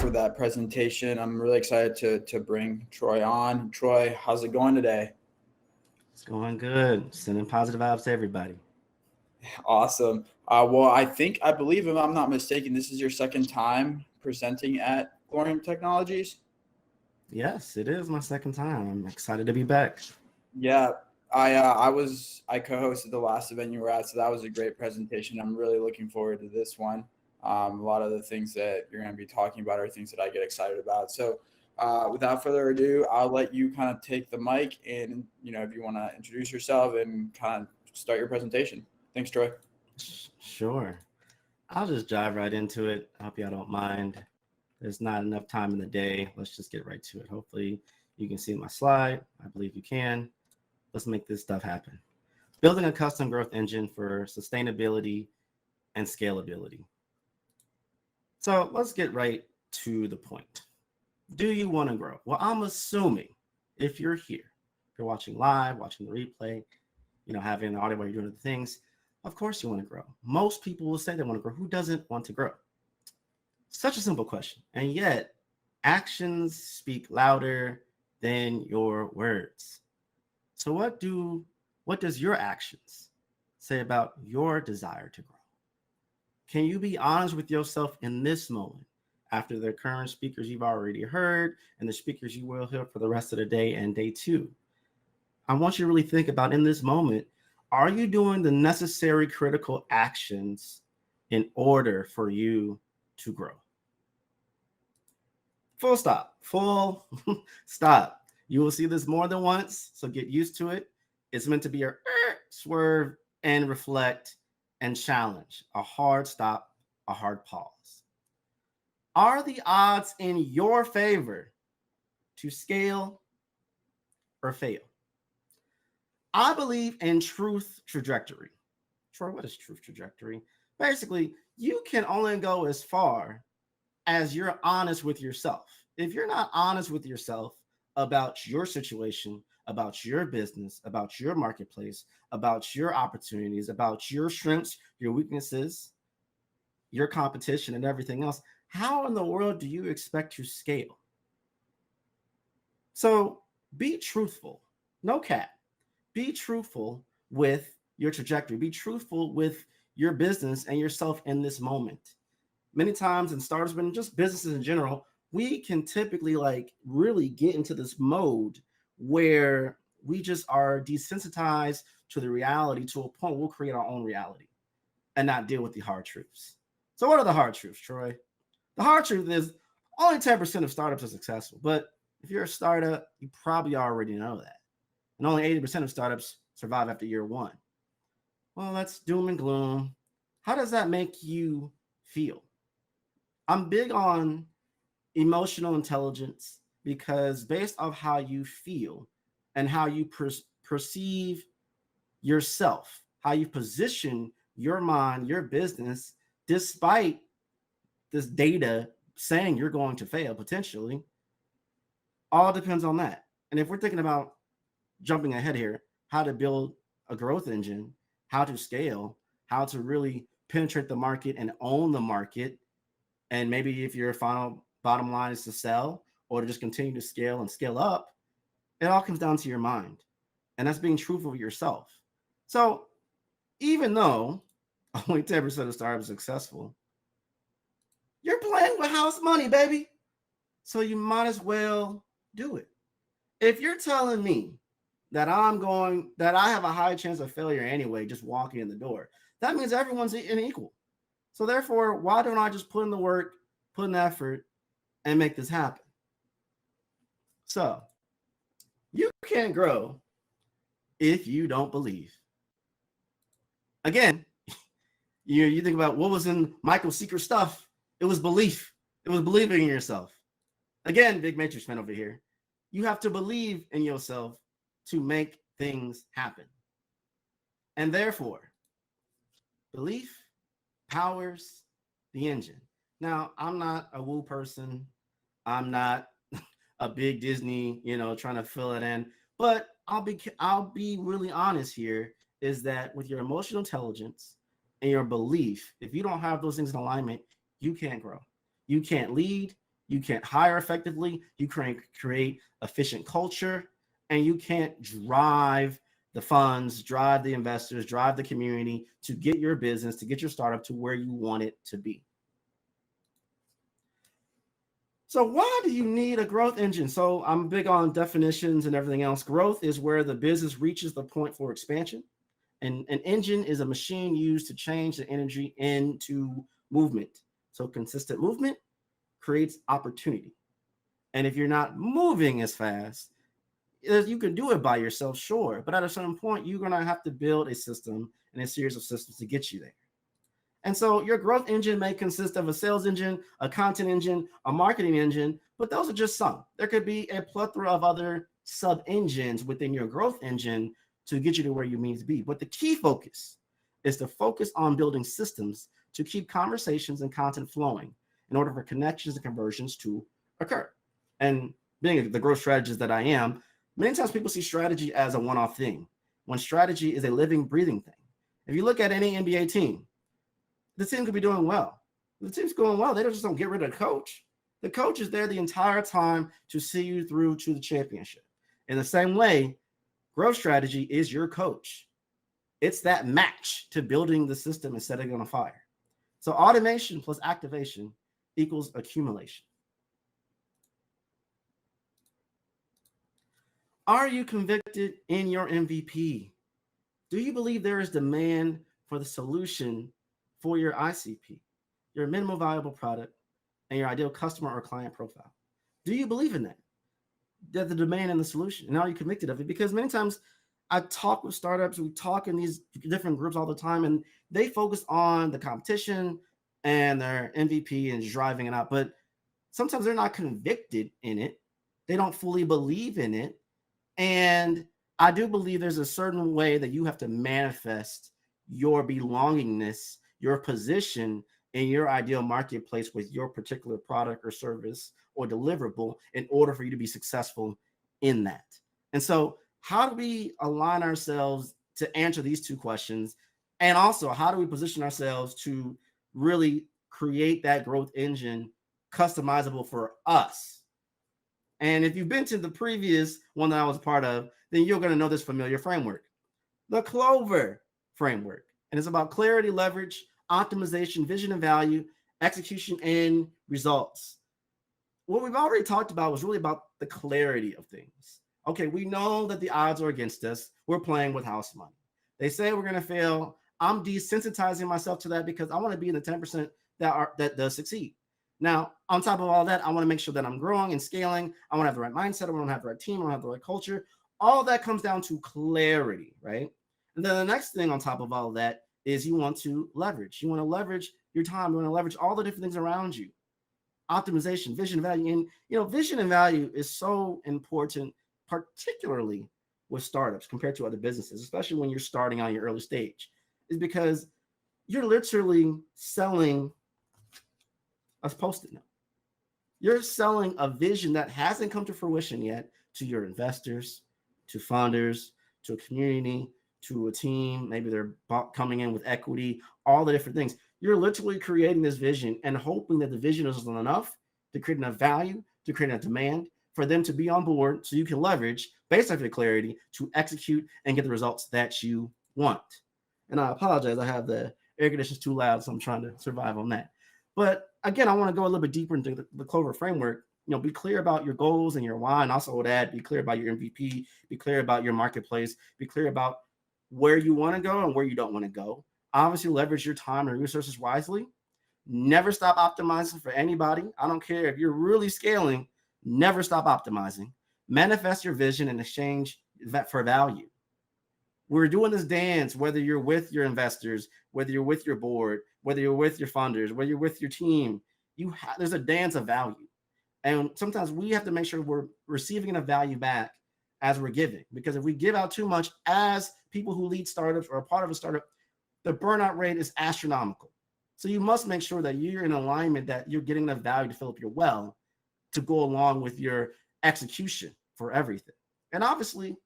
for that presentation. I'm really excited to bring Troy on. Troy, how's it going today? It's going good. Sending positive vibes to everybody. Awesome. Well, I believe, if I'm not mistaken, this is your second time presenting at Glorium Technologies. Yes, it is my second time. I'm excited to be back. Yeah, I co-hosted the last event you were at, so that was a great presentation. I'm really looking forward to this one. A lot of the things that you're going to be talking about are things that I get excited about. So, without further ado, I'll let you kind of take the mic and if you want to introduce yourself and kind of start your presentation. Thanks, Troy. Sure. I'll just dive right into it. I hope y'all don't mind. There's not enough time in the day. Let's just get right to it. Hopefully you can see my slide. I believe you can. Let's make this stuff happen. Building a custom growth engine for sustainability and scalability. So let's get right to the point. Do you want to grow? Well, I'm assuming if you're here, if you're watching live, watching the replay, having an audio while you're doing the things, of course you want to grow. Most people will say they want to grow. Who doesn't want to grow? Such a simple question. And yet, actions speak louder than your words. So what does your actions say about your desire to grow? Can you be honest with yourself in this moment after the current speakers you've already heard and the speakers you will hear for the rest of the day and day two? I want you to really think about, in this moment, are you doing the necessary critical actions in order for you to grow? Full stop. Full stop. You will see this more than once, so get used to it. It's meant to be a swerve and reflect and challenge. A hard stop, a hard pause. Are the odds in your favor to scale or fail? I believe in truth trajectory. Troy, what is truth trajectory? Basically, you can only go as far as you're honest with yourself. If you're not honest with yourself about your situation, about your business, about your marketplace, about your opportunities, about your strengths, your weaknesses, your competition, and everything else, how in the world do you expect to scale? So be truthful. No cap. Be truthful with your trajectory. Be truthful with your business and yourself in this moment. Many times in startups, but just businesses in general, we can typically really get into this mode where we just are desensitized to the reality to a point we'll create our own reality and not deal with the hard truths. So what are the hard truths, Troy? The hard truth is only 10% of startups are successful. But if you're a startup, you probably already know that. And only 80% of startups survive after year one. Well, that's doom and gloom. How does that make you feel? I'm big on emotional intelligence because based off how you feel and how you perceive yourself, how you position your mind, your business, despite this data saying you're going to fail potentially, all depends on that. And if we're thinking about jumping ahead here, how to build a growth engine, how to scale, how to really penetrate the market and own the market, and maybe if your final bottom line is to sell or to just continue to scale and scale up, it all comes down to your mind. And that's being truthful with yourself. So even though only 10% of startups are successful, you're playing with house money, baby. So you might as well do it. If you're telling me that I have a high chance of failure anyway, just walking in the door, that means everyone's unequal. So therefore, why don't I just put in the work, put in the effort, and make this happen? So you can't grow if you don't believe. Again, you think about what was in Michael's secret stuff. It was belief. It was believing in yourself. Again, big matrix fan over here. You have to believe in yourself to make things happen. And therefore, belief powers the engine. Now, I'm not a woo person. I'm not a big Disney, trying to fill it in. But I'll be really honest here, is that with your emotional intelligence and your belief, if you don't have those things in alignment, you can't grow. You can't lead, you can't hire effectively, you can't create efficient culture, and you can't drive the funds, drive the investors, drive the community to get your business, to get your startup to where you want it to be. So why do you need a growth engine? So I'm big on definitions and everything else. Growth is where the business reaches the point for expansion. And an engine is a machine used to change the energy into movement. So consistent movement creates opportunity. And if you're not moving as fast, you can do it by yourself, sure. But at a certain point, you're going to have to build a system and a series of systems to get you there. And so your growth engine may consist of a sales engine, a content engine, a marketing engine, but those are just some. There could be a plethora of other sub-engines within your growth engine to get you to where you need to be. But the key focus is to focus on building systems to keep conversations and content flowing in order for connections and conversions to occur. And being the growth strategist that I am, many times people see strategy as a one-off thing, when strategy is a living, breathing thing. If you look at any NBA team, the team could be doing well. The team's going well. They just don't get rid of the coach. The coach is there the entire time to see you through to the championship. In the same way, growth strategy is your coach. It's that match to building the system and setting it on fire. So automation plus activation equals accumulation. Are you convicted in your MVP? Do you believe there is demand for the solution for your ICP, your minimum viable product, and your ideal customer or client profile? Do you believe in that? That the demand and the solution? And are you convicted of it? Because many times I talk with startups, we talk in these different groups all the time, and they focus on the competition and their MVP and driving it out. But sometimes they're not convicted in it. They don't fully believe in it. And I do believe there's a certain way that you have to manifest your belongingness, your position in your ideal marketplace with your particular product or service or deliverable in order for you to be successful in that. And so how do we align ourselves to answer these two questions? And also, how do we position ourselves to really create that growth engine customizable for us? And if you've been to the previous one that I was a part of, then you're going to know this familiar framework, the Clover Framework. And it's about clarity, leverage, optimization, vision and value, execution, and results. What we've already talked about was really about the clarity of things. Okay, we know that the odds are against us. We're playing with house money. They say we're going to fail. I'm desensitizing myself to that because I want to be in the 10% that does succeed. Now, on top of all that, I want to make sure that I'm growing and scaling. I want to have the right mindset. I want to have the right team. I want to have the right culture. All that comes down to clarity, right? And then the next thing on top of all of that is you want to leverage. You want to leverage your time. You want to leverage all the different things around you. Optimization, vision, value. And, vision and value is so important, particularly with startups compared to other businesses, especially when you're starting on your early stage, is because you're literally selling a Post-it note. You're selling a vision that hasn't come to fruition yet to your investors, to funders, to a community, to a team. Maybe they're coming in with equity, all the different things. You're literally creating this vision and hoping that the vision is enough to create enough value, to create enough demand for them to be on board so you can leverage, based off your clarity, to execute and get the results that you want. And I apologize, I have the air conditioners too loud, so I'm trying to survive on that. But again, I want to go a little bit deeper into the Clover Framework. Be clear about your goals and your why, and also would add, be clear about your MVP, be clear about your marketplace, be clear about where you want to go and where you don't want to go. Obviously, leverage your time and resources wisely. Never stop optimizing for anybody. I don't care if you're really scaling, never stop optimizing. Manifest your vision in exchange for value. We're doing this dance, whether you're with your investors, whether you're with your board, whether you're with your funders, whether you're with your team, there's a dance of value. And sometimes we have to make sure we're receiving enough value back as we're giving. Because if we give out too much as people who lead startups or are part of a startup, the burnout rate is astronomical. So you must make sure that you're in alignment, that you're getting enough value to fill up your well to go along with your execution for everything. And obviously,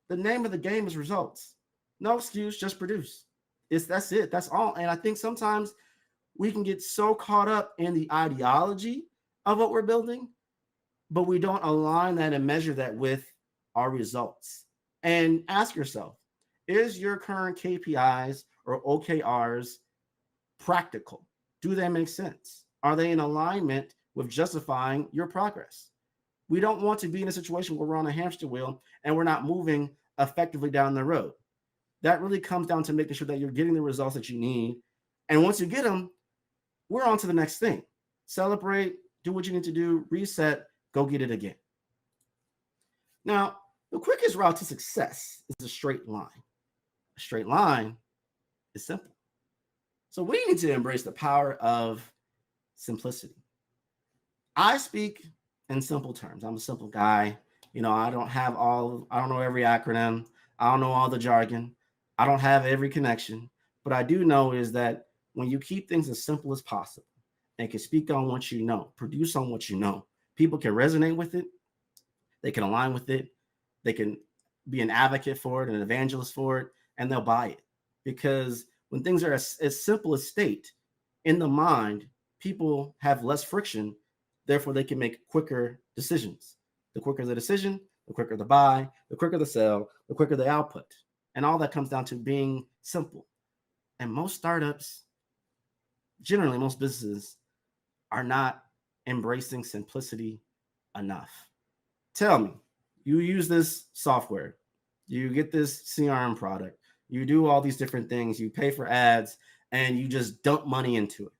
the name of the game is results. No excuse, just produce. That's it. That's all. And I think sometimes we can get so caught up in the ideology of what we're building, but we don't align that and measure that with our results. And ask yourself, is your current KPIs or OKRs practical? Do they make sense? Are they in alignment with justifying your progress? We don't want to be in a situation where we're on a hamster wheel and we're not moving effectively down the road. That really comes down to making sure that you're getting the results that you need. And once you get them, we're on to the next thing. Celebrate, do what you need to do, reset, go get it again. Now, the quickest route to success is a straight line. A straight line is simple. So we need to embrace the power of simplicity. I speak in simple terms. I'm a simple guy. I don't know every acronym. I don't know all the jargon. I don't have every connection. But I do know is that when you keep things as simple as possible and can speak on what you know, produce on what you know, people can resonate with it. They can align with it. They can be an advocate for it, an evangelist for it, and they'll buy it. Because when things are as simple as state in the mind, people have less friction. Therefore, they can make quicker decisions. The quicker the decision, the quicker the buy, the quicker the sell, the quicker the output. And all that comes down to being simple. And most startups, generally most businesses, are not embracing simplicity enough. Tell me, you use this software, you get this CRM product, you do all these different things, you pay for ads, and you just dump money into it.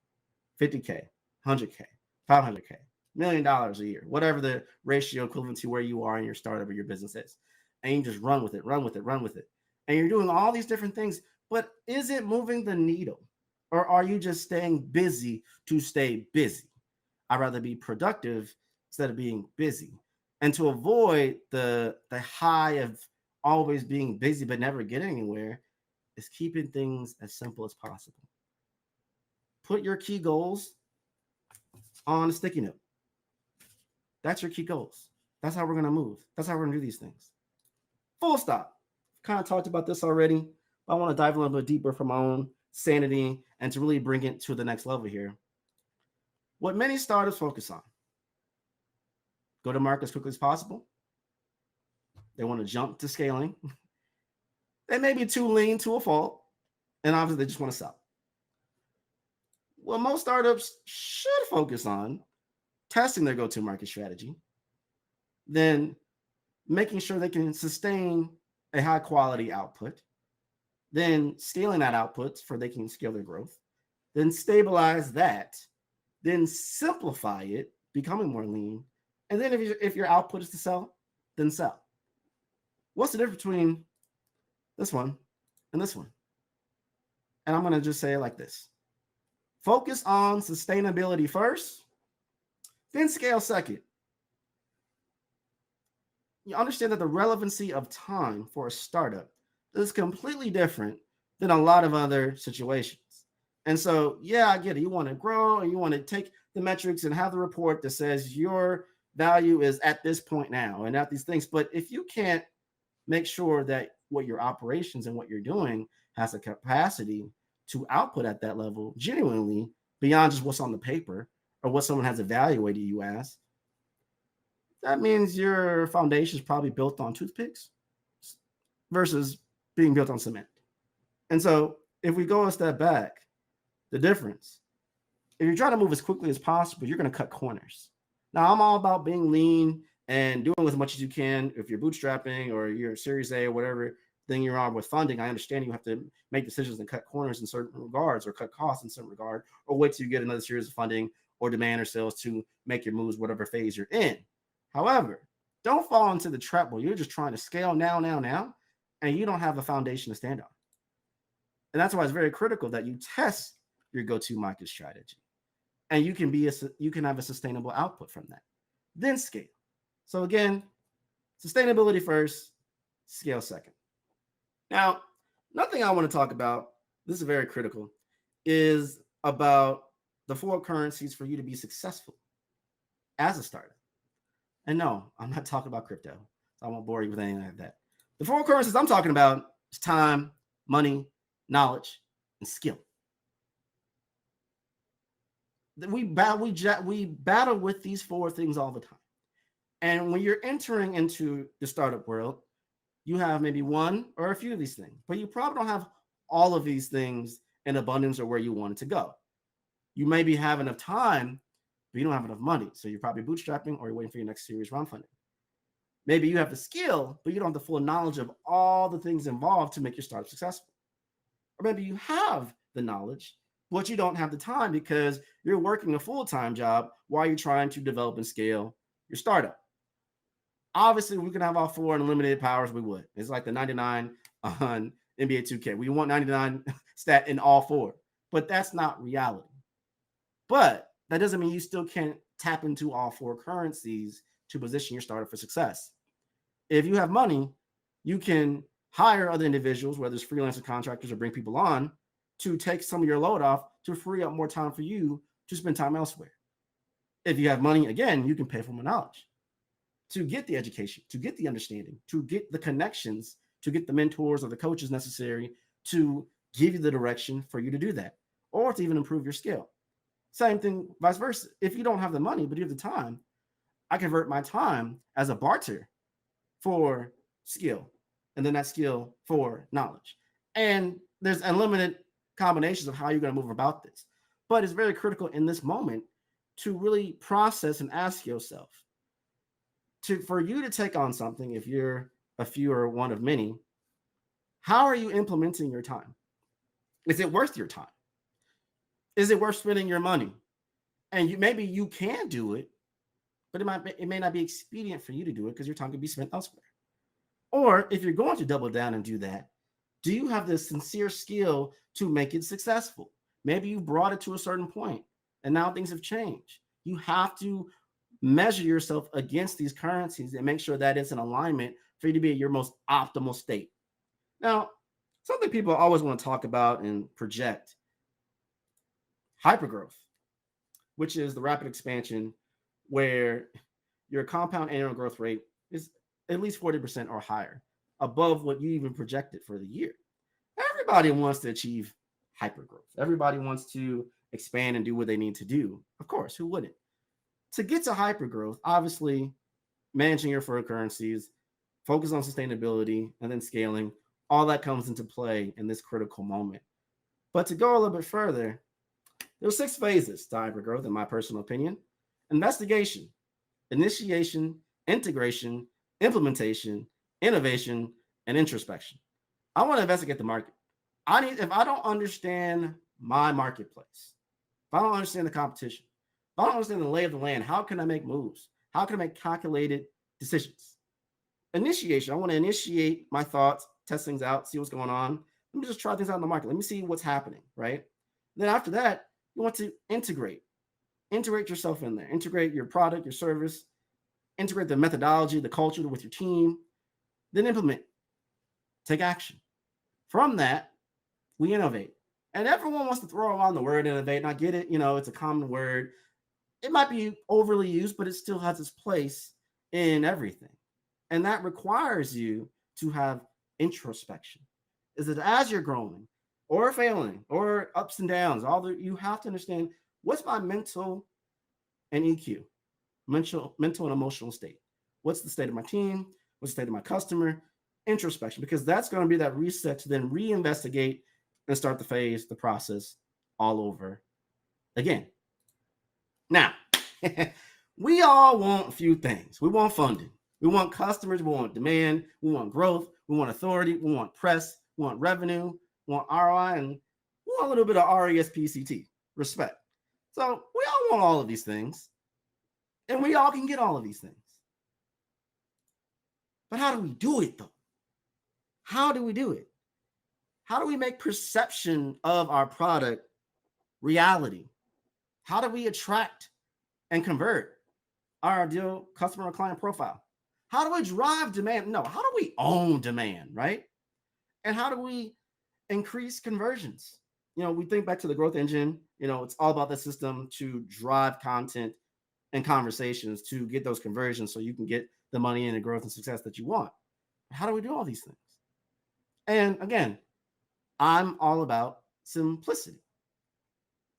50K, 100K, 500K, $1 million a year, whatever the ratio equivalent to where you are in your startup or your business is. And you just run with it. And you're doing all these different things, but is it moving the needle? Or are you just staying busy to stay busy? I'd rather be productive instead of being busy. And to avoid the high of always being busy but never getting anywhere is keeping things as simple as possible. Put your key goals on a sticky note. That's your key goals. That's how we're going to move. That's how we're going to do these things. Full stop. Kind of talked about this already, but I want to dive a little bit deeper for my own sanity and to really bring it to the next level here. What many startups focus on: go to market as quickly as possible. They want to jump to scaling. They may be too lean to a fault, and obviously they just want to sell. Well, most startups should focus on testing their go-to-market strategy, then making sure they can sustain a high-quality output, then scaling that output for they can scale their growth, then stabilize that, then simplify it, becoming more lean, and then if your output is to sell, then sell. What's the difference between this one and this one? And I'm going to just say it like this. Focus on sustainability first, then scale second. You understand that the relevancy of time for a startup is completely different than a lot of other situations. And so, yeah, I get it. You want to grow and you want to take the metrics and have the report that says your value is at this point now and at these things. But if you can't make sure that what your operations and what you're doing has a capacity to output at that level genuinely beyond just what's on the paper or what someone has evaluated you as, that means your foundation is probably built on toothpicks versus being built on cement. And so if we go a step back, the difference, if you're trying to move as quickly as possible, you're going to cut corners. Now, I'm all about being lean and doing as much as you can. If you're bootstrapping or you're Series A or whatever thing you're on with funding, I understand you have to make decisions and cut corners in certain regards or cut costs in certain regard, or wait till you get another series of funding or demand or sales to make your moves, whatever phase you're in. However, don't fall into the trap where you're just trying to scale now, and you don't have a foundation to stand on. And that's why it's very critical that you test your go-to-market strategy, and you can have a sustainable output from that. Then scale. So again, sustainability first, scale second. Now, another thing I want to talk about, this is very critical, is about the 4 currencies for you to be successful as a startup. And no, I'm not talking about crypto. So I won't bore you with anything like that. The 4 currencies I'm talking about is time, money, knowledge, and skill. We battle with these four things all the time. And when you're entering into the startup world, you have maybe one or a few of these things, but you probably don't have all of these things in abundance or where you want it to go. You maybe have enough time, but you don't have enough money. So you're probably bootstrapping or you're waiting for your next series round funding. Maybe you have the skill, but you don't have the full knowledge of all the things involved to make your startup successful. Or maybe you have the knowledge, but you don't have the time because you're working a full-time job while you're trying to develop and scale your startup. Obviously, we can have all four in unlimited powers. We would. It's like the 99 on NBA 2K. We want 99 stat in all four, but that's not reality. But that doesn't mean you still can't tap into all four currencies to position your startup for success. If you have money, you can hire other individuals, whether it's freelancer contractors or bring people on, to take some of your load off to free up more time for you to spend time elsewhere. If you have money, again, you can pay for more knowledge to get the education, to get the understanding, to get the connections, to get the mentors or the coaches necessary to give you the direction for you to do that, or to even improve your skill. Same thing, vice versa. If you don't have the money, but you have the time, I convert my time as a barter for skill, and then that skill for knowledge. And there's unlimited combinations of how you're going to move about this. But it's very critical in this moment to really process and ask yourself, for you to take on something, if you're a few or one of many, how are you implementing your time? Is it worth your time? Is it worth spending your money? And maybe you can do it, but it may not be expedient for you to do it because your time could be spent elsewhere. Or if you're going to double down and do that, do you have the sincere skill to make it successful? Maybe you brought it to a certain point and now things have changed. You have to measure yourself against these currencies and make sure that it's in alignment for you to be at your most optimal state. Now, something people always want to talk about and project: hypergrowth, which is the rapid expansion where your compound annual growth rate is at least 40% or higher, above what you even projected for the year. Everybody wants to achieve hypergrowth. Everybody wants to expand and do what they need to do. Of course, who wouldn't? To get to hypergrowth, obviously, managing your foreign currencies, focus on sustainability, and then scaling, all that comes into play in this critical moment. But to go a little bit further, there's 6 phases to hypergrowth, in my personal opinion: investigation, initiation, integration, implementation, innovation, and introspection. I want to investigate the market. If I don't understand my marketplace, if I don't understand the competition, if I don't understand the lay of the land, how can I make moves? How can I make calculated decisions? Initiation, I want to initiate my thoughts, test things out, see what's going on. Let me just try things out in the market. Let me see what's happening, right? Then after that, you want to integrate yourself in there, integrate your product, your service, integrate the methodology, the culture with your team, then implement, take action. From that, we innovate. And everyone wants to throw around the word innovate, and I get it. It's a common word. It might be overly used, but it still has its place in everything. And that requires you to have introspection. Is that as you're growing or failing or ups and downs, you have to understand, what's my mental and EQ, mental and emotional state? What's the state of my team? What's the state of my customer? Introspection, because that's going to be that reset to then reinvestigate and start the process all over again. Now, we all want a few things. We want funding. We want customers. We want demand. We want growth. We want authority. We want press. We want revenue. We want ROI. And we want a little bit of RESPCT, respect. So we all want all of these things. And we all can get all of these things. But how do we do it, though? How do we do it? How do we make perception of our product reality? How do we attract and convert our ideal customer or client profile? How do we drive demand? No, how do we own demand, right? And how do we increase conversions? We think back to the growth engine. It's all about the system to drive content and conversations to get those conversions so you can get the money and the growth and success that you want. How do we do all these things? And again, I'm all about simplicity.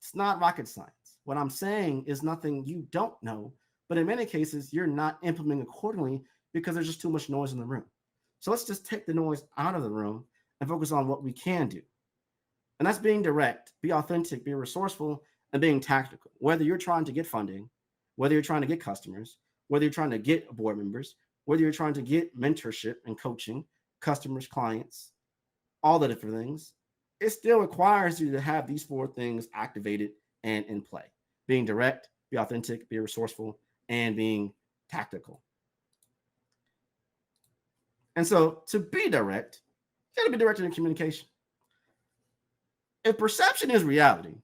It's not rocket science. What I'm saying is nothing you don't know, but in many cases, you're not implementing accordingly because there's just too much noise in the room. So let's just take the noise out of the room and focus on what we can do. And that's being direct, be authentic, be resourceful, and being tactical. Whether you're trying to get funding, whether you're trying to get customers, whether you're trying to get board members, whether you're trying to get mentorship and coaching, customers, clients, all the different things, it still requires you to have these 4 things activated and in play. Being direct, be authentic, be resourceful, and being tactical. And so to be direct, you got to be direct in your communication. If perception is reality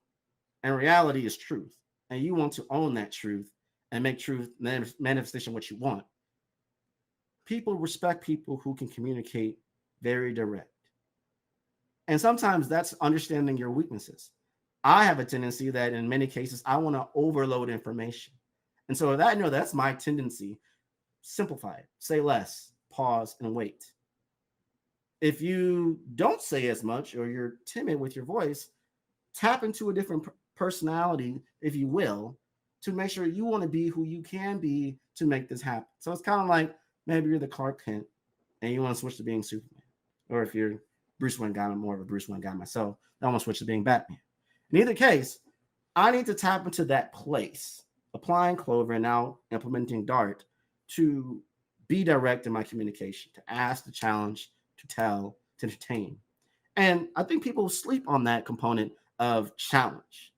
and reality is truth, and you want to own that truth and make truth manifestation what you want, people respect people who can communicate very direct. And sometimes that's understanding your weaknesses. I have a tendency that in many cases, I want to overload information. And so that, that's my tendency. Simplify it, say less, pause, and wait. If you don't say as much or you're timid with your voice, tap into a different personality, if you will, to make sure you want to be who you can be to make this happen. So it's kind of like maybe you're the Clark Kent and you want to switch to being Superman. Or if you're Bruce Wayne guy, I'm more of a Bruce Wayne guy myself, I want to switch to being Batman. In either case, I need to tap into that place, applying Clover and now implementing Dart to be direct in my communication, to ask, to challenge, to tell, to entertain. And I think people sleep on that component of challenge.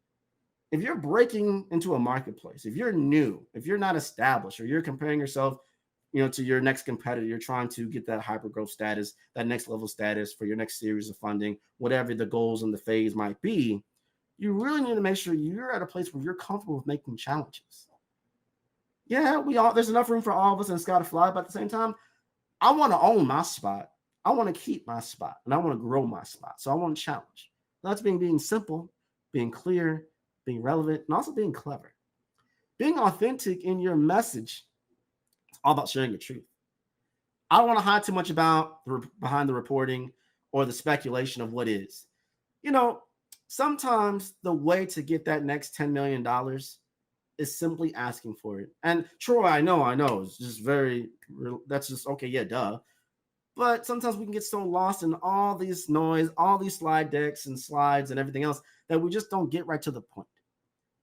If you're breaking into a marketplace, if you're new, if you're not established, or you're comparing yourself, to your next competitor, you're trying to get that hyper growth status, that next level status for your next series of funding, whatever the goals and the phase might be, you really need to make sure you're at a place where you're comfortable with making challenges. Yeah, there's enough room for all of us in the sky to fly, but at the same time, I want to own my spot. I want to keep my spot, and I want to grow my spot. So I want to challenge. That's being simple, being clear, being relevant, and also being clever. Being authentic in your message, it's all about sharing the truth. I don't want to hide too much about behind the reporting or the speculation of what is. Sometimes the way to get that next $10 million is simply asking for it. And Troy, I know, it's just that's just okay, yeah, duh. But sometimes we can get so lost in all this noise, all these slide decks and slides and everything else that we just don't get right to the point.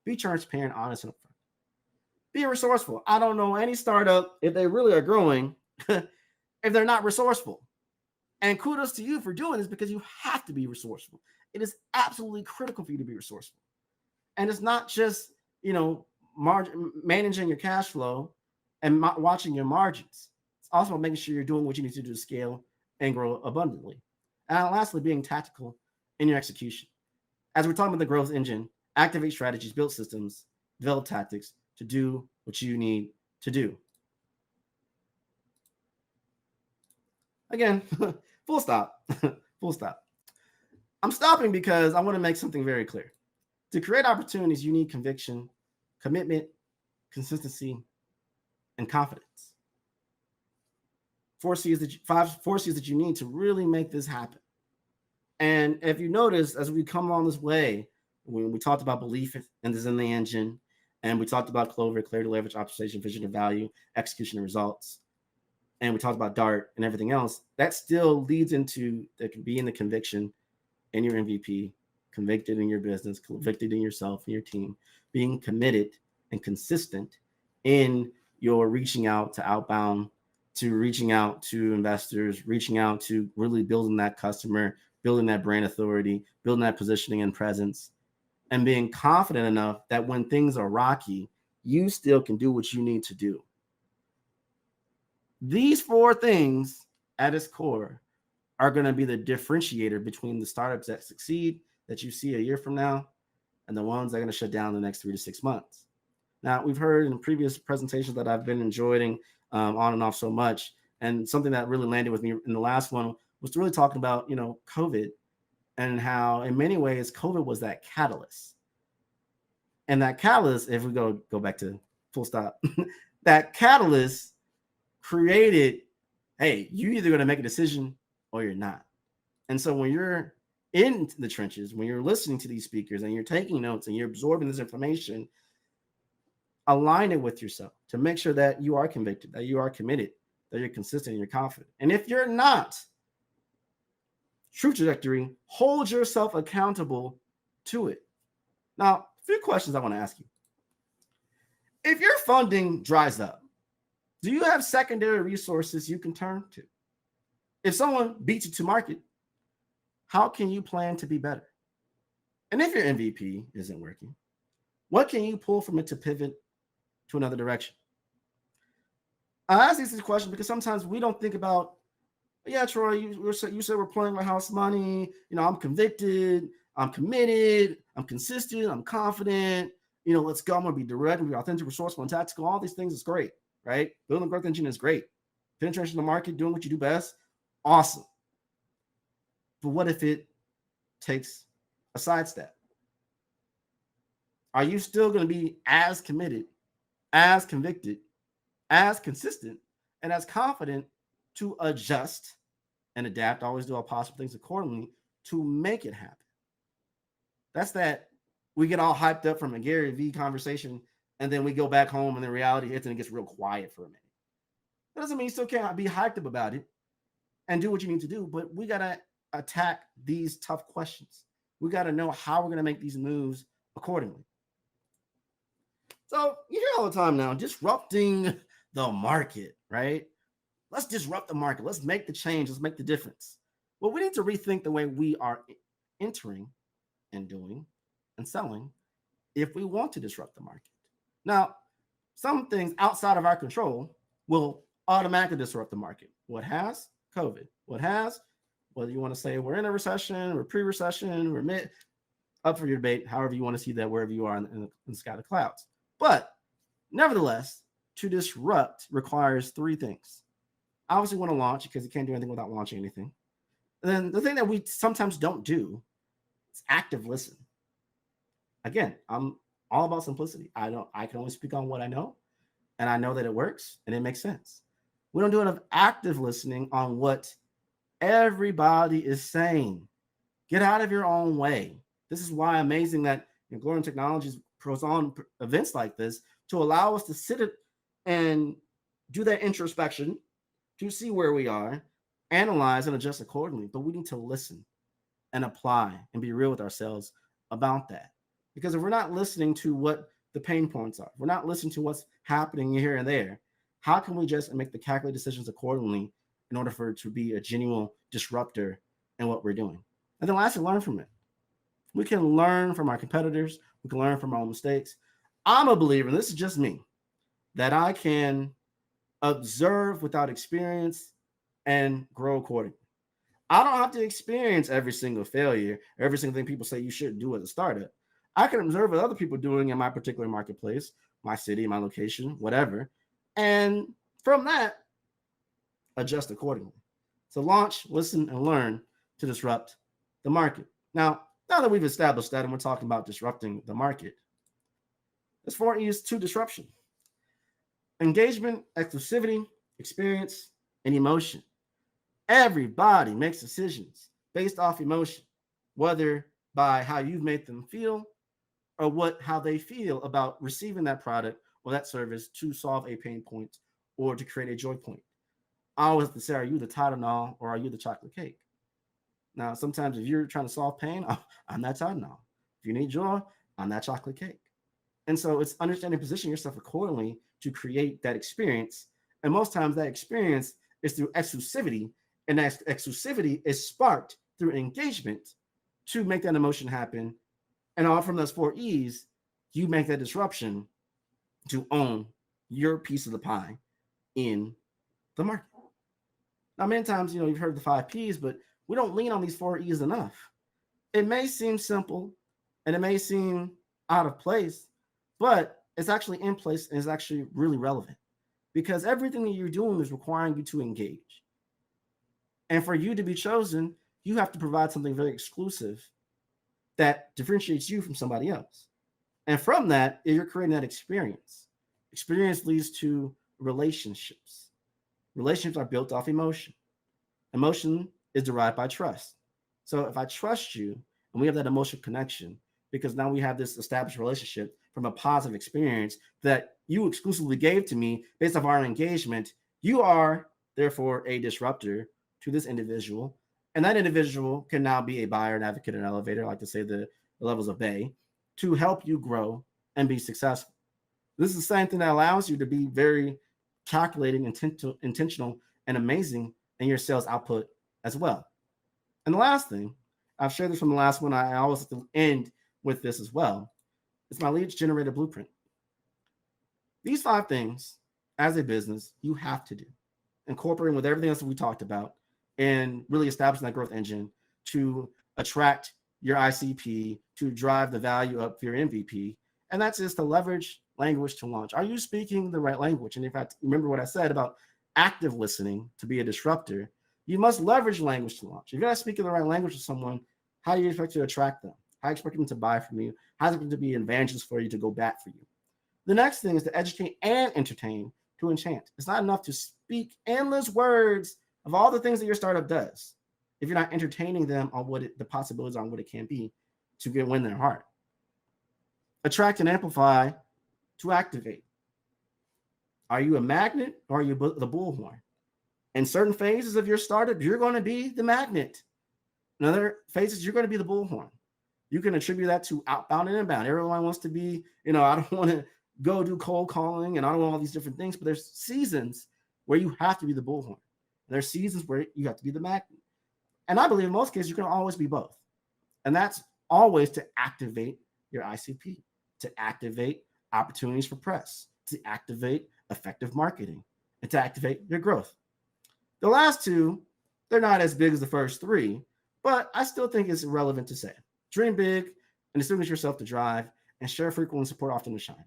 Be transparent, honest, and upfront. Be resourceful. I don't know any startup, if they really are growing, if they're not resourceful. And kudos to you for doing this because you have to be resourceful. It is absolutely critical for you to be resourceful. And it's not just, managing your cash flow and watching your margins. It's also about making sure you're doing what you need to do to scale and grow abundantly. And lastly, being tactical in your execution. As we're talking about the growth engine, activate strategies, build systems, develop tactics to do what you need to do. Again, full stop. Full stop. I'm stopping because I want to make something very clear. To create opportunities, you need conviction, commitment, consistency, and confidence. 4 C's that you need to really make this happen. And if you notice, as we come on this way, when we talked about belief and this in the engine, and we talked about Clover, clarity, leverage, optimization, vision, and value, execution, and results, and we talked about Dart and everything else, that still leads into being the conviction in your MVP, convicted in your business, convicted in yourself and your team, being committed and consistent in your reaching out to outbound, to reaching out to investors, reaching out to really building that customer, building that brand authority, building that positioning and presence, and being confident enough that when things are rocky, you still can do what you need to do. These 4 things at its core are going to be the differentiator between the startups that succeed that you see a year from now and the ones that are going to shut down in the next 3 to 6 months. Now, we've heard in previous presentations that I've been enjoying on and off so much, and something that really landed with me in the last one was really talking about, COVID, and how in many ways COVID was that catalyst. And that catalyst, if we go back to full stop, that catalyst created, hey, you're either going to make a decision or you're not. And so when you're in the trenches, when you're listening to these speakers and you're taking notes and you're absorbing this information, align it with yourself to make sure that you are convicted, that you are committed, that you're consistent and you're confident. And if you're not, true trajectory, hold yourself accountable to it. Now, a few questions I want to ask you. If your funding dries up, do you have secondary resources you can turn to? If someone beats you to market, how can you plan to be better? And if your MVP isn't working, what can you pull from it to pivot to another direction? I ask these questions because sometimes we don't think about, yeah, Troy, you said we're playing with house money. I'm convicted, I'm committed, I'm consistent, I'm confident. Let's go. I'm going to be direct, I'm going to be authentic, resourceful, and tactical. All these things is great, right? Building a growth engine is great. Penetration in the market, doing what you do best, awesome. But what if it takes a sidestep? Are you still going to be as committed, as convicted, as consistent, and as confident to adjust and adapt, always do all possible things accordingly to make it happen? That's that we get all hyped up from a Gary Vee conversation, and then we go back home and the reality hits and it gets real quiet for a minute. That doesn't mean you still can't be hyped up about it and do what you need to do, but we got to attack these tough questions. We got to know how we're going to make these moves accordingly. So you hear all the time now, disrupting the market, right? Let's disrupt the market. Let's make the change. Let's make the difference. Well, we need to rethink the way we are entering and doing and selling if we want to disrupt the market. Now, some things outside of our control will automatically disrupt the market. What has? COVID. What has? Whether you want to say we're in a recession, we're pre-recession, we're mid, up for your debate, however you want to see that, wherever you are in the sky of the clouds. But nevertheless, to disrupt requires three things. Obviously, want to launch because you can't do anything without launching anything. And then the thing that we sometimes don't do is active listen. Again, I'm all about simplicity. I can only speak on what I know, and I know that it works and it makes sense. We don't do enough active listening on what everybody is saying. Get out of your own way. This is why amazing that Glorium Technologies puts on events like this to allow us to sit and do that introspection to see where we are, analyze and adjust accordingly. But we need to listen and apply and be real with ourselves about that. Because if we're not listening to what the pain points are, we're not listening to what's happening here and there, how can we just make the calculated decisions accordingly in order for it to be a genuine disruptor in what we're doing? And then lastly, learn from it. We can learn from our competitors. We can learn from our own mistakes. I'm a believer, and this is just me, that I can observe without experience and grow accordingly. I don't have to experience every single failure, every single thing people say you shouldn't do as a startup. I can observe what other people are doing in my particular marketplace, my city, my location, whatever. And from that, adjust accordingly. So launch, listen, and learn to disrupt the market. Now that we've established that and we're talking about disrupting the market, there's 4 E's to disruption: engagement, exclusivity, experience, and emotion. Everybody makes decisions based off emotion, whether by how you've made them feel or how they feel about receiving that product or that service to solve a pain point or to create a joy point. I always have to say, are you the Tylenol or are you the chocolate cake? Now, sometimes if you're trying to solve pain, I'm that Tylenol. If you need joy, I'm that chocolate cake. And so it's understanding, position yourself accordingly to create that experience. And most times that experience is through exclusivity, and that exclusivity is sparked through engagement to make that emotion happen. And all from those 4 E's, you make that disruption to own your piece of the pie in the market. Now, many times, you've heard the 5 P's, but we don't lean on these 4 E's enough. It may seem simple and it may seem out of place, but it's actually in place and is actually really relevant because everything that you're doing is requiring you to engage. And for you to be chosen, you have to provide something very exclusive that differentiates you from somebody else. And from that, you're creating that experience. Experience leads to relationships. Relationships are built off emotion. Emotion is derived by trust. So if I trust you and we have that emotional connection, because now we have this established relationship from a positive experience that you exclusively gave to me based off our engagement, you are therefore a disruptor to this individual. And that individual can now be a buyer, an advocate, an elevator, I like to say the levels of Bay, to help you grow and be successful. This is the same thing that allows you to be very calculating, intentional, and amazing in your sales output as well. And the last thing, I've shared this from the last one, I always have to end with this as well. It's my leads generator blueprint. These 5 things as a business you have to do, incorporating with everything else that we talked about, and really establishing that growth engine to attract your ICP, to drive the value up for your MVP. And that's just to leverage language to launch. Are you speaking the right language? And in fact, remember what I said about active listening to be a disruptor. You must leverage language to launch. If you're not speaking the right language to someone, how do you expect to attract them? How do you expect them to buy from you? How do you expect them to be an evangelist for you, to go back for you? The next thing is to educate and entertain to enchant. It's not enough to speak endless words of all the things that your startup does if you're not entertaining them on the possibilities on what it can be to win their heart. Attract and amplify to activate. Are you a magnet or are you the bullhorn? In certain phases of your startup, you're going to be the magnet. In other phases, you're going to be the bullhorn. You can attribute that to outbound and inbound. Everyone wants to be, I don't want to go do cold calling and I don't want all these different things, but there's seasons where you have to be the bullhorn. And there's seasons where you have to be the magnet. And I believe in most cases, you can always be both. And that's always to activate your ICP, to activate opportunities for press, to activate effective marketing, and to activate your growth. The last 2, they're not as big as the first 3, but I still think it's relevant to say. Dream big and distinguish yourself to drive, and share frequently and support often to shine.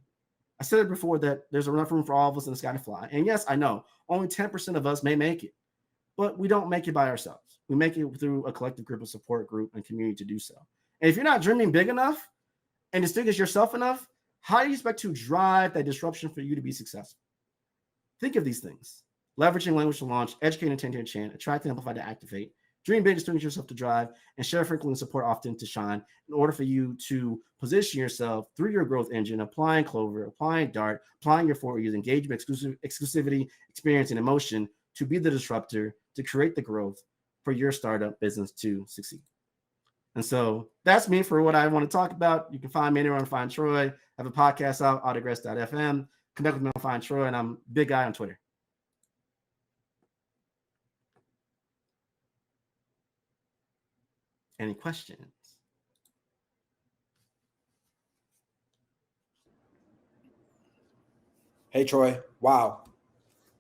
I said it before that there's enough room for all of us in the sky to fly. And yes, I know only 10% of us may make it, but we don't make it by ourselves. We make it through a collective group, a support group, and community to do so. And if you're not dreaming big enough and distinguish yourself enough, how do you expect to drive that disruption for you to be successful? Think of these things. Leveraging language to launch, educate, intent to enchant, attract and amplify to activate, dream big, distinguish yourself to drive, and share frequently and support often to shine, in order for you to position yourself through your growth engine, applying Clover, applying Dart, applying your 4 E's, engagement, exclusivity, experience, and emotion, to be the disruptor, to create the growth for your startup business to succeed. And so that's me for what I want to talk about. You can find me anywhere on Find Troy. I have a podcast out, autogress.fm. Connect with me on Find Troy, and I'm Big Guy on Twitter. Any questions? Hey, Troy. Wow.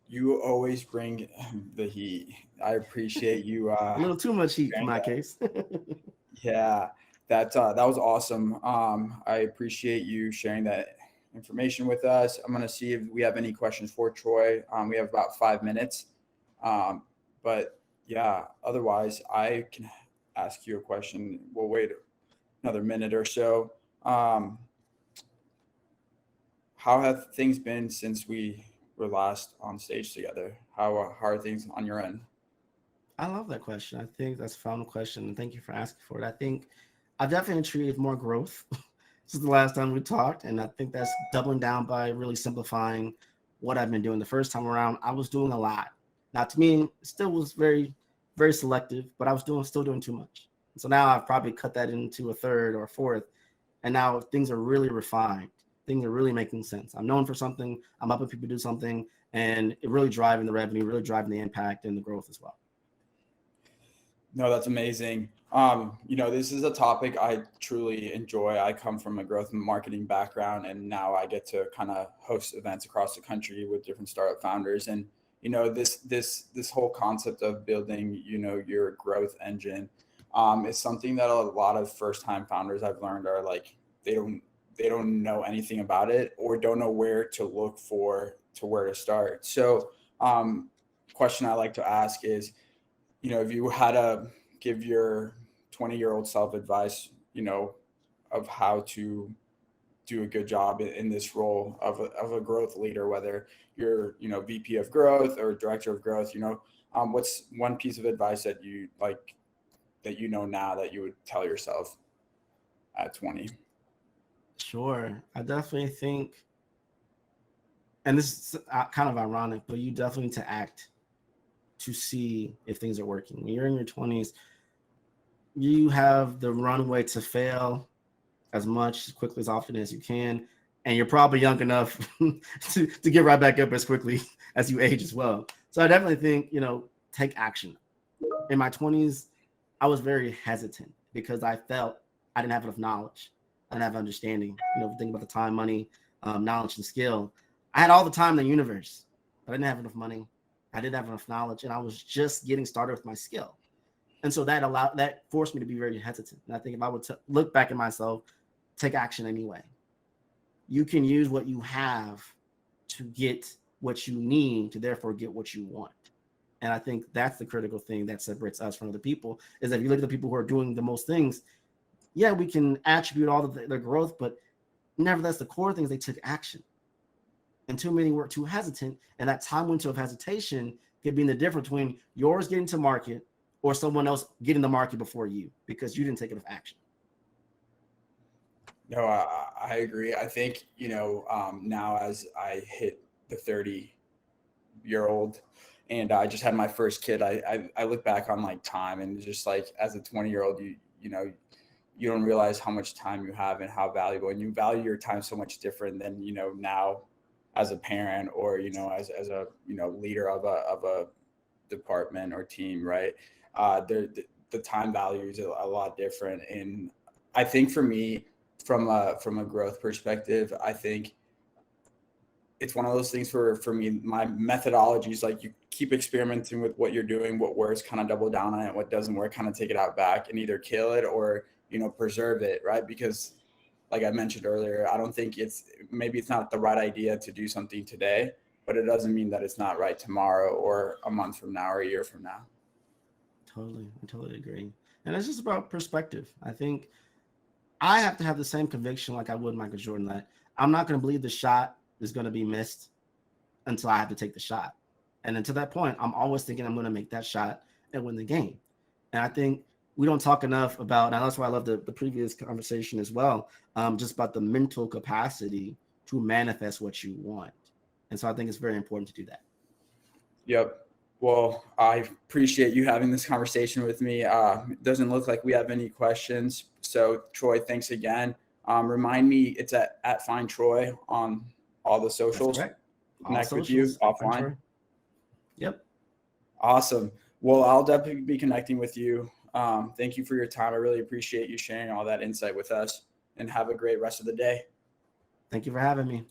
You always bring the heat. I appreciate you. A little too much heat for my case. Yeah, that was awesome. I appreciate you sharing that information with us. I'm going to see if we have any questions for Troy. We have about 5 minutes. But yeah, otherwise I can ask you a question. We'll wait another minute or so. How have things been since we were last on stage together? How are things on your end? I love that question. I think that's a fun question, and thank you for asking for it. I think I've definitely achieved more growth since the last time we talked, and I think that's doubling down by really simplifying what I've been doing. The first time around, I was doing a lot. Now, to me, it still was very, very selective, but I was still doing too much. And so now I've probably cut that into a third or a fourth, and now things are really refined. Things are really making sense. I'm known for something. I'm helping people do something, and it really driving the revenue, really driving the impact and the growth as well. No, that's amazing. This is a topic I truly enjoy. I come from a growth and marketing background, and now I get to kind of host events across the country with different startup founders. And, this whole concept of building, your growth engine is something that a lot of first-time founders I've learned are like, they don't know anything about it or don't know where to look to where to start. So, question I like to ask is, if you had to give your 20-year-old self advice, of how to do a good job in this role of a growth leader, whether you're, VP of growth or director of growth, what's one piece of advice that you like that you know now that you would tell yourself at 20? Sure. I definitely think, and this is kind of ironic, but you definitely need to act to see if things are working. When you're in your 20s, you have the runway to fail as much, as quickly, as often as you can. And you're probably young enough to get right back up as quickly as you age as well. So I definitely think, take action. In my 20s, I was very hesitant because I felt I didn't have enough knowledge. I didn't have understanding, think about the time, money, knowledge, and skill. I had all the time in the universe, but I didn't have enough money. I didn't have enough knowledge, and I was just getting started with my skill. And so that forced me to be very hesitant. And I think if I would look back at myself, take action anyway. You can use what you have to get what you need to therefore get what you want. And I think that's the critical thing that separates us from other people, is that if you look at the people who are doing the most things, yeah, we can attribute all of their growth, but nevertheless, the core things, they took action. And too many were too hesitant. And that time window of hesitation could be the difference between yours getting to market or someone else getting the market before you because you didn't take enough action. No, I agree. I think, now as I hit the 30-year-old and I just had my first kid, I look back on like time and just like as a 20-year-old, you don't realize how much time you have and how valuable, and you value your time so much different than, now as a parent or, as a, leader of a department or team, right? The time value is a lot different. And I think for me, from a growth perspective, I think it's one of those things for me, my methodology is like you keep experimenting with what you're doing, what works, kind of double down on it, what doesn't work, kind of take it out back and either kill it or, preserve it, right? Because like I mentioned earlier, I don't think maybe it's not the right idea to do something today, but it doesn't mean that it's not right tomorrow or a month from now or a year from now. I totally agree. And it's just about perspective. I think I have to have the same conviction like I would Michael Jordan that I'm not going to believe the shot is going to be missed until I have to take the shot. And until that point, I'm always thinking I'm going to make that shot and win the game. And I think we don't talk enough about, and that's why I love the previous conversation as well, just about the mental capacity to manifest what you want. And so I think it's very important to do that. Yep. Well, I appreciate you having this conversation with me. It doesn't look like we have any questions. So Troy, thanks again. Remind me, it's at Find Troy on all the socials. Connect with you offline. Yep. Awesome. Well, I'll definitely be connecting with you. Thank you for your time. I really appreciate you sharing all that insight with us, and have a great rest of the day. Thank you for having me.